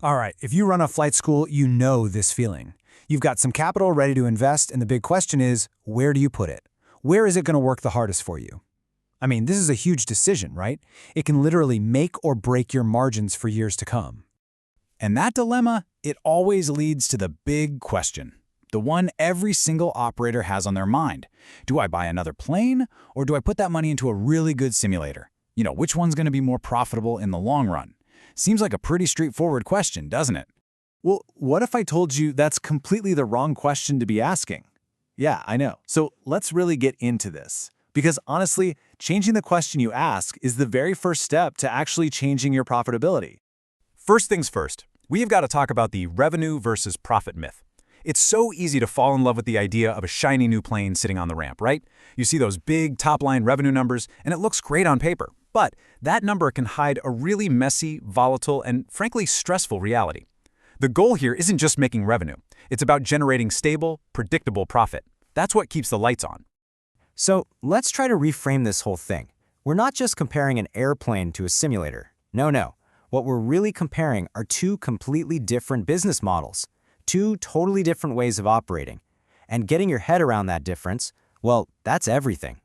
All right, if you run a flight school, you know this feeling. You've got some capital ready to invest, and the big question is, where do you put it? Where is it going to work the hardest for you? I mean, this is a huge decision, right? It can literally make or break your margins for years to come. And that dilemma, it always leads to the big question. The one every single operator has on their mind. Do I buy another plane, or do I put that money into a really good simulator? Which one's going to be more profitable in the long run? Seems like a pretty straightforward question, doesn't it? Well, what if I told you that's completely the wrong question to be asking? Yeah, I know. So let's really get into this. Because honestly, changing the question you ask is the very first step to actually changing your profitability. First things first, we've got to talk about the revenue versus profit myth. It's so easy to fall in love with the idea of a shiny new plane sitting on the ramp, right? You see those big top-line revenue numbers, and it looks great on paper. But that number can hide a really messy, volatile, and frankly stressful reality. The goal here isn't just making revenue. It's about generating stable, predictable profit. That's what keeps the lights on. So let's try to reframe this whole thing. We're not just comparing an airplane to a simulator. No. What we're really comparing are two completely different business models, two totally different ways of operating. And getting your head around that difference, well, that's everything.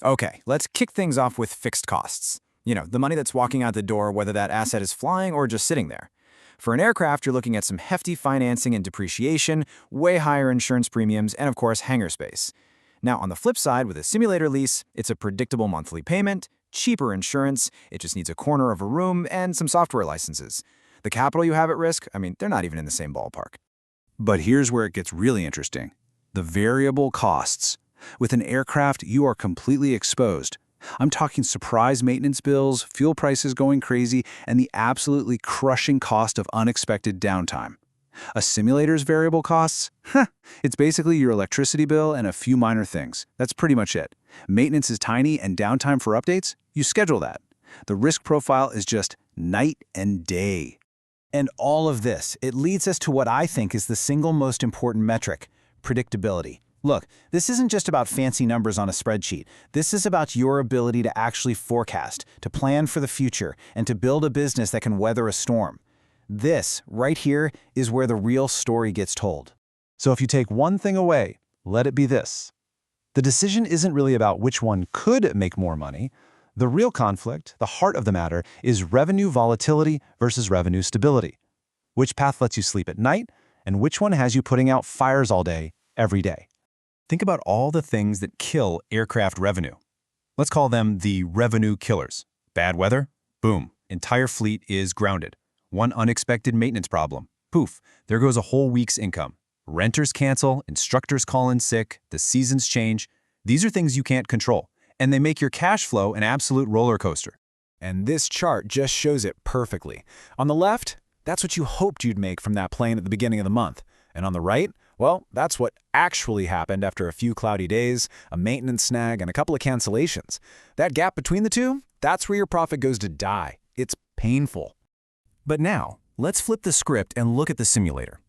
Okay, let's kick things off with fixed costs. The money that's walking out the door, whether that asset is flying or just sitting there. For an aircraft, you're looking at some hefty financing and depreciation, way higher insurance premiums, and of course, hangar space. Now, on the flip side, with a simulator lease, it's a predictable monthly payment, cheaper insurance, it just needs a corner of a room, and some software licenses. The capital you have at risk, they're not even in the same ballpark. But here's where it gets really interesting. The variable costs. With an aircraft, you are completely exposed. I'm talking surprise maintenance bills, fuel prices going crazy, and the absolutely crushing cost of unexpected downtime. A simulator's variable costs? It's basically your electricity bill and a few minor things. That's pretty much it. Maintenance is tiny, and downtime for updates? You schedule that. The risk profile is just night and day. And all of this, it leads us to what I think is the single most important metric, predictability. Look, this isn't just about fancy numbers on a spreadsheet. This is about your ability to actually forecast, to plan for the future, and to build a business that can weather a storm. This, right here, is where the real story gets told. So if you take one thing away, let it be this. The decision isn't really about which one could make more money. The real conflict, the heart of the matter, is revenue volatility versus revenue stability. Which path lets you sleep at night, and which one has you putting out fires all day, every day? Think about all the things that kill aircraft revenue. Let's call them the revenue killers. Bad weather? Boom. Entire fleet is grounded. One unexpected maintenance problem. Poof, there goes a whole week's income. Renters cancel, instructors call in sick, the seasons change. These are things you can't control, and they make your cash flow an absolute roller coaster. And this chart just shows it perfectly. On the left, that's what you hoped you'd make from that plane at the beginning of the month. And on the right, well, that's what actually happened after a few cloudy days, a maintenance snag, and a couple of cancellations. That gap between the two, that's where your profit goes to die. It's painful. But now, let's flip the script and look at the simulator.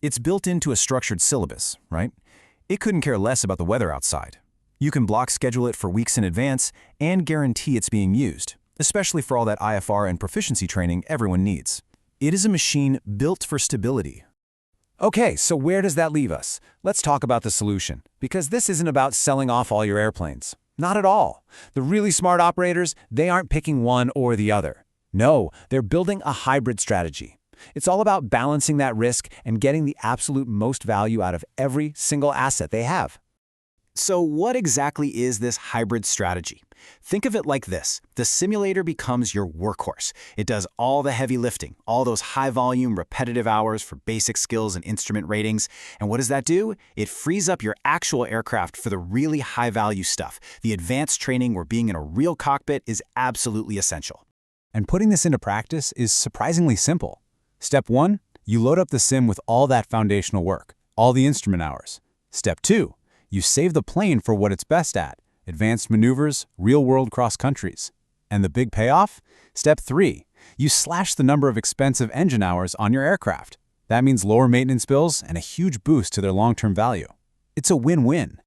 It's built into a structured syllabus, right? It couldn't care less about the weather outside. You can block schedule it for weeks in advance and guarantee it's being used, especially for all that IFR and proficiency training everyone needs. It is a machine built for stability. Okay, so where does that leave us? Let's talk about the solution, because this isn't about selling off all your airplanes. Not at all. The really smart operators, they aren't picking one or the other. No, they're building a hybrid strategy. It's all about balancing that risk and getting the absolute most value out of every single asset they have. So what exactly is this hybrid strategy? Think of it like this. The simulator becomes your workhorse. It does all the heavy lifting, all those high-volume, repetitive hours for basic skills and instrument ratings. And what does that do? It frees up your actual aircraft for the really high-value stuff, the advanced training where being in a real cockpit is absolutely essential. And putting this into practice is surprisingly simple. Step 1, you load up the sim with all that foundational work, all the instrument hours. Step 2, you save the plane for what it's best at, advanced maneuvers, real-world cross-countries. And the big payoff? Step 3, you slash the number of expensive engine hours on your aircraft. That means lower maintenance bills and a huge boost to their long-term value. It's a win-win.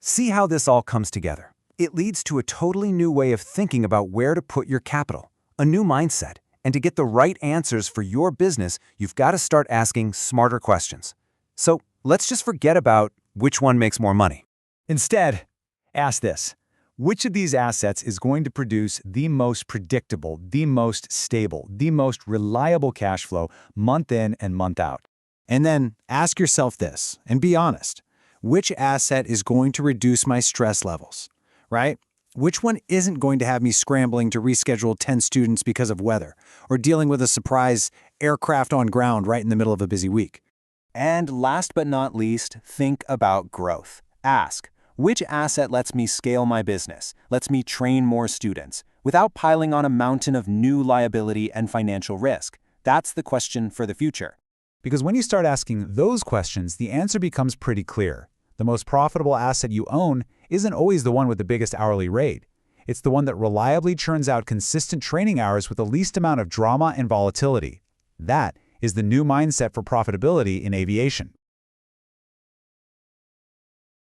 See how this all comes together. It leads to a totally new way of thinking about where to put your capital, a new mindset, And to get the right answers for your business, you've got to start asking smarter questions. So let's just forget about which one makes more money. Instead, ask this. Which of these assets is going to produce the most predictable, the most stable, the most reliable cash flow month in and month out? And then ask yourself this, and be honest. Which asset is going to reduce my stress levels, right? Which one isn't going to have me scrambling to reschedule 10 students because of weather, or dealing with a surprise aircraft on ground right in the middle of a busy week? And last but not least, think about growth. Ask, which asset lets me scale my business, lets me train more students, without piling on a mountain of new liability and financial risk? That's the question for the future. Because when you start asking those questions, the answer becomes pretty clear. The most profitable asset you own isn't always the one with the biggest hourly rate. It's the one that reliably churns out consistent training hours with the least amount of drama and volatility. That is the new mindset for profitability in aviation.